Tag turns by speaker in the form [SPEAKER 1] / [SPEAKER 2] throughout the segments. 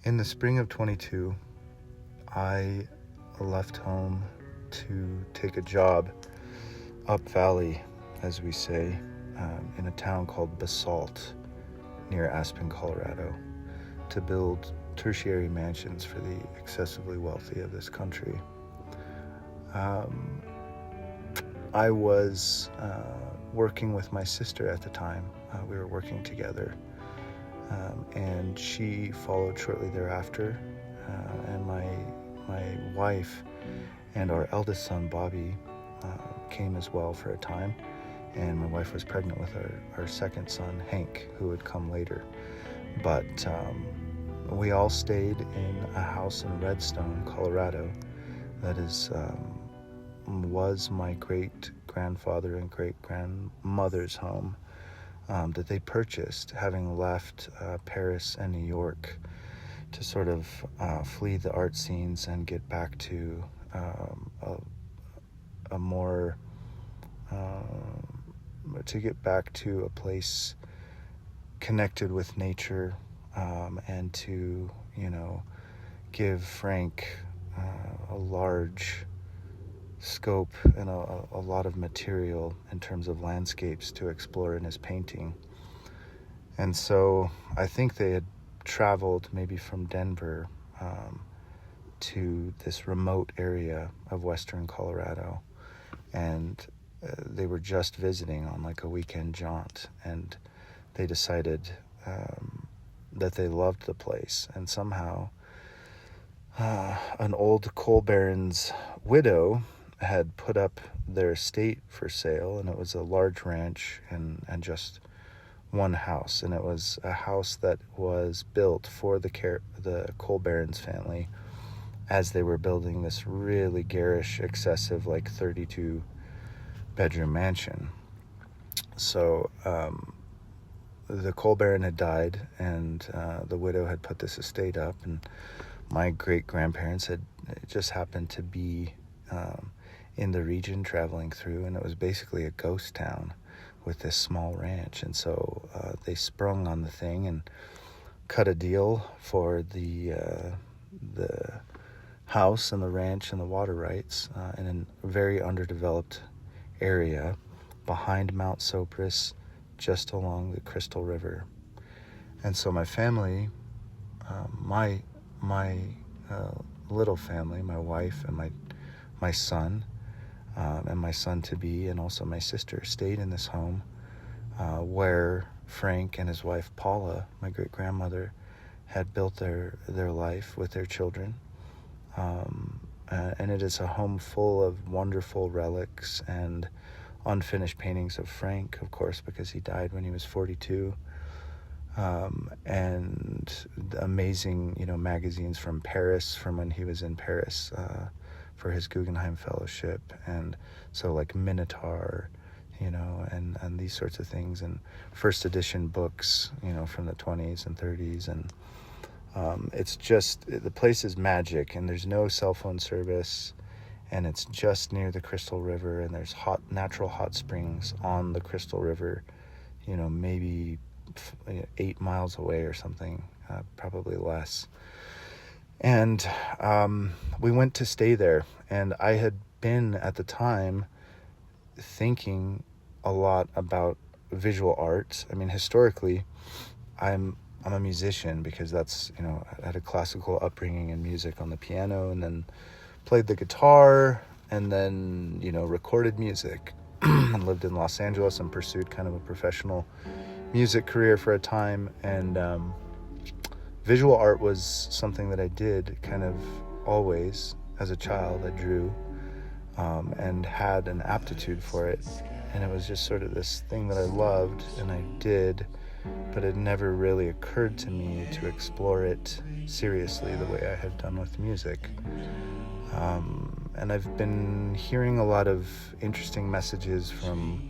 [SPEAKER 1] In the spring of 22, I left home to take a job up valley, as we say, in a town called Basalt near Aspen, Colorado, to build tertiary mansions for the excessively wealthy of this country. I was working with my sister at the time. We were working together. And she followed shortly thereafter, and my wife and our eldest son Bobby came as well for a time, and my wife was pregnant with our second son Hank, who would come later. But we all stayed in a house in Redstone, Colorado, that was my great grandfather and great grandmother's home. That they purchased, having left Paris and New York to sort of flee the art scenes and get back to a more to get back to a place connected with nature, and to give Frank a large scope and a lot of material in terms of landscapes to explore in his painting. And so I think they had traveled maybe from Denver to this remote area of western Colorado, and they were just visiting on like a weekend jaunt, and they decided that they loved the place, and somehow an old coal baron's widow had put up their estate for sale, and it was a large ranch and just one house, and it was a house that was built for the coal baron's family as they were building this really garish, excessive, like 32 bedroom mansion. So the coal baron had died, and the widow had put this estate up, and my great grandparents had just happened to be in the region traveling through, and it was basically a ghost town with this small ranch. And so they sprung on the thing and cut a deal for the house and the ranch and the water rights in a very underdeveloped area behind Mount Sopris, just along the Crystal River. And so my family, my little family, my wife and my son, and my son-to-be, and also my sister, stayed in this home where Frank and his wife Paula, my great-grandmother, had built their life with their children. And it is a home full of wonderful relics and unfinished paintings of Frank, of course, because he died when he was 42. And amazing, magazines from Paris, from when he was in Paris for his Guggenheim Fellowship, and so like Minotaur, and these sorts of things, and first edition books, from the 20s and 30s, and it's just, the place is magic, and there's no cell phone service, and it's just near the Crystal River, and there's natural hot springs on the Crystal River, maybe 8 miles away or something, probably less. And we went to stay there, and I had been at the time thinking a lot about visual arts. I mean, historically, I'm a musician, because that's, I had a classical upbringing in music on the piano, and then played the guitar, and then, recorded music and lived in Los Angeles and pursued kind of a professional music career for a time. And visual art was something that I did kind of always as a child. I drew and had an aptitude for it, and it was just sort of this thing that I loved and I did, but it never really occurred to me to explore it seriously the way I had done with music. And I've been hearing a lot of interesting messages from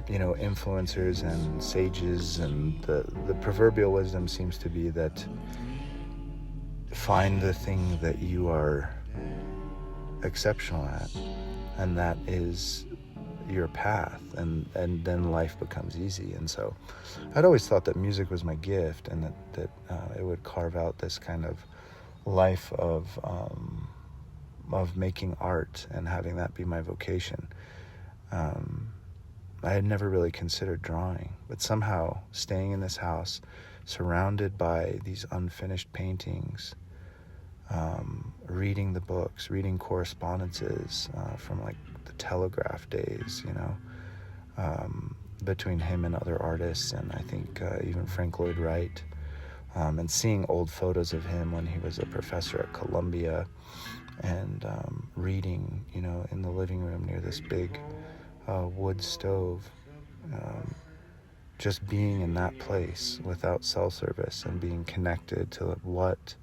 [SPEAKER 1] influencers and sages, and the proverbial wisdom seems to be that find the thing that you are exceptional at, and that is your path, and then life becomes easy. And so I'd always thought that music was my gift, and that it would carve out this kind of life of making art and having that be my vocation. I had never really considered drawing, but somehow staying in this house, surrounded by these unfinished paintings, reading the books, reading correspondences from like the Telegraph days, between him and other artists, and I think even Frank Lloyd Wright, and seeing old photos of him when he was a professor at Columbia, and reading, in the living room near this big wood stove, just being in that place without cell service and being connected to what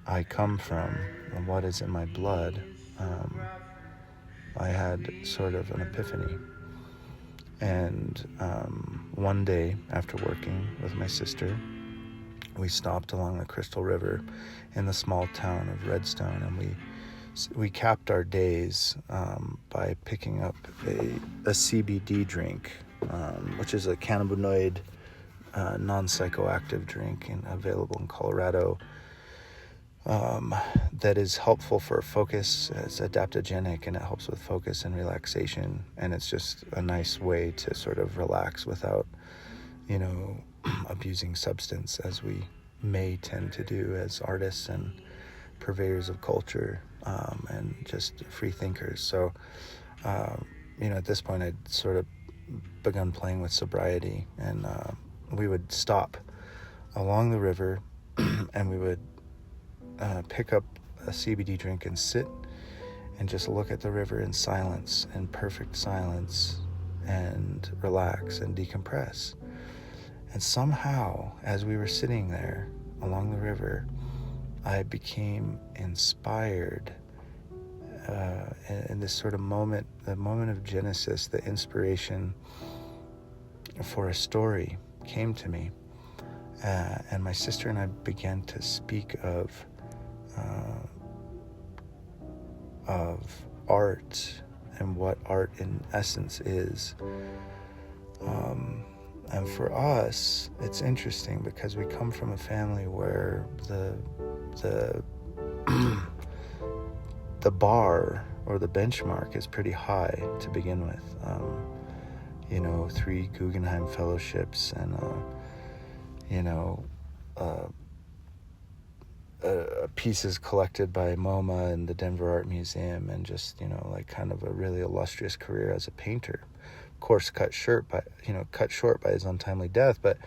[SPEAKER 1] I come from and what is in my blood, I had sort of an epiphany. And one day after working with my sister, we stopped along the Crystal River in the small town of Redstone, and we capped our days by picking up a CBD drink, which is a cannabinoid non-psychoactive drink available in Colorado, that is helpful for focus. It's adaptogenic, and it helps with focus and relaxation, and it's just a nice way to sort of relax without abusing substance, as we may tend to do as artists and purveyors of culture, and just free thinkers. So at this point I'd sort of begun playing with sobriety, and we would stop along the river and we would pick up a CBD drink and sit and just look at the river in silence, in perfect silence, and relax and decompress. And somehow, as we were sitting there along the river, I became inspired in this sort of moment, the moment of Genesis, the inspiration for a story came to me. And my sister and I began to speak of art and what art in essence is. And for us, it's interesting because we come from a family where the bar or the benchmark is pretty high to begin with. 3 Guggenheim fellowships and pieces collected by MoMA and the Denver Art Museum, and just kind of a really illustrious career as a painter. Of course, cut short by his untimely death, but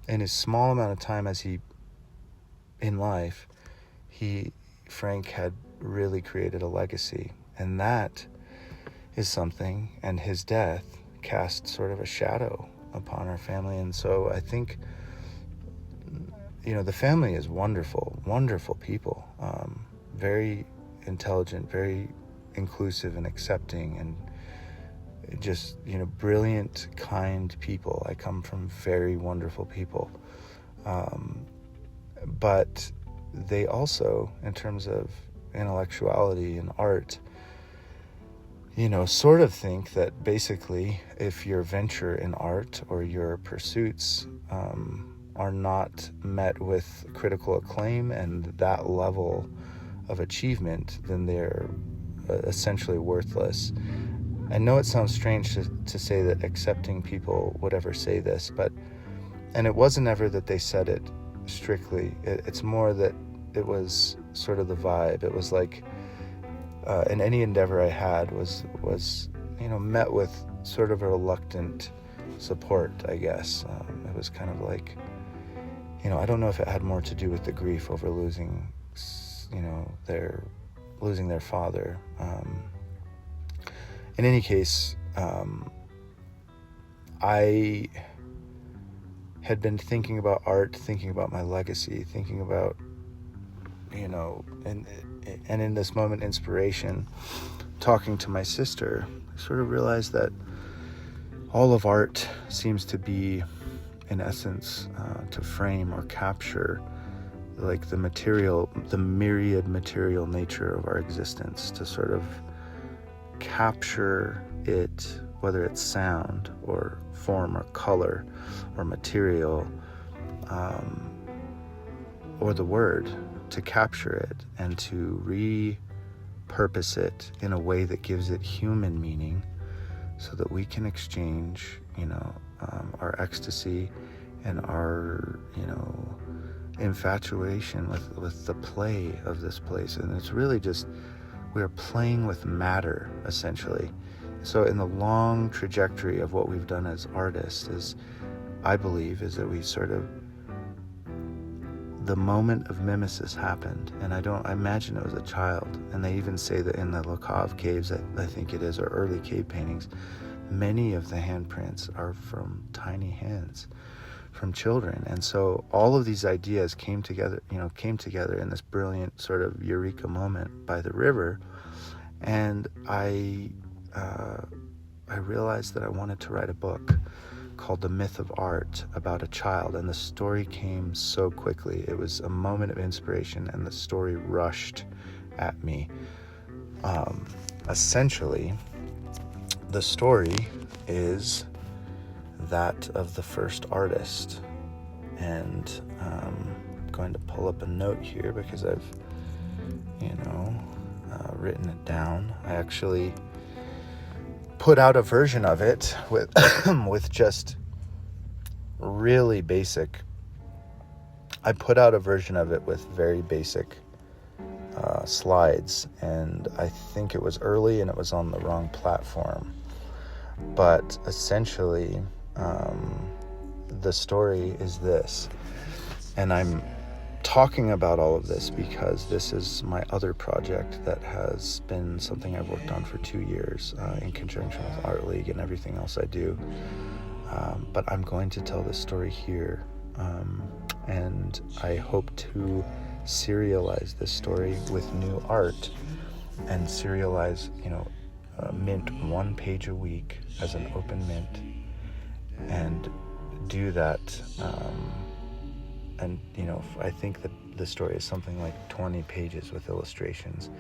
[SPEAKER 1] in his small amount of time in life, Frank had really created a legacy, and that is something, and his death cast sort of a shadow upon our family. And so I think the family is wonderful people, very intelligent, very inclusive and accepting, and just brilliant, kind people. I come from very wonderful people, but they also, in terms of intellectuality and art, sort of think that basically if your venture in art or your pursuits are not met with critical acclaim and that level of achievement, then they're essentially worthless. I know it sounds strange to say that accepting people would ever say this, and it wasn't ever that they said it strictly. It's more that it was sort of the vibe. It was like, in any endeavor I had was met with sort of a reluctant support, I guess. It was kind of like, I don't know if it had more to do with the grief over losing their father. In any case, I had been thinking about art, thinking about my legacy, thinking about, and in this moment, inspiration, talking to my sister, I sort of realized that all of art seems to be, in essence, to frame or capture like the myriad material nature of our existence, to sort of capture it, whether it's sound or form or color or material, or the word, to capture it and to repurpose it in a way that gives it human meaning, so that we can exchange, our ecstasy and our, infatuation with the play of this place. And it's really just, we're playing with matter, essentially. So in the long trajectory of what we've done as artists I believe, is that we sort of, the moment of mimesis happened, and I imagine it was a child, and they even say that in the Lakav caves, I think it is, or early cave paintings, many of the handprints are from tiny hands, from children. And so all of these ideas came together in this brilliant sort of eureka moment by the river. And I realized that I wanted to write a book called The Myth of Art, about a child, and the story came so quickly. It was a moment of inspiration, and the story rushed at me. Essentially, the story is that of the first artist. And I'm going to pull up a note here because I've, written it down. I actually put out a version of it with with just really basic. I put out a version of it with very basic slides, and I think it was early and it was on the wrong platform. But essentially, the story is this, and I'm talking about all of this because this is my other project that has been something I've worked on for 2 years in conjunction with Art League and everything else I do. But I'm going to tell this story here, and I hope to serialize this story with new art and serialize, mint 1 page a week as an open mint, and do that. And I think that the story is something like 20 pages with illustrations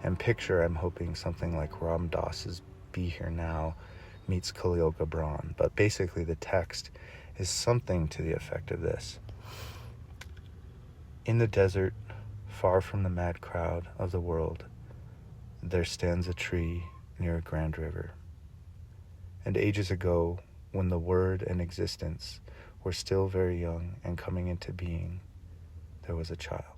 [SPEAKER 1] and picture. I'm hoping something like Ram Dass's Be Here Now meets Khalil Gibran. But basically the text is something to the effect of this: in the desert, far from the mad crowd of the world, there stands a tree near a grand river. And ages ago, when the word and existence were still very young and coming into being, there was a child.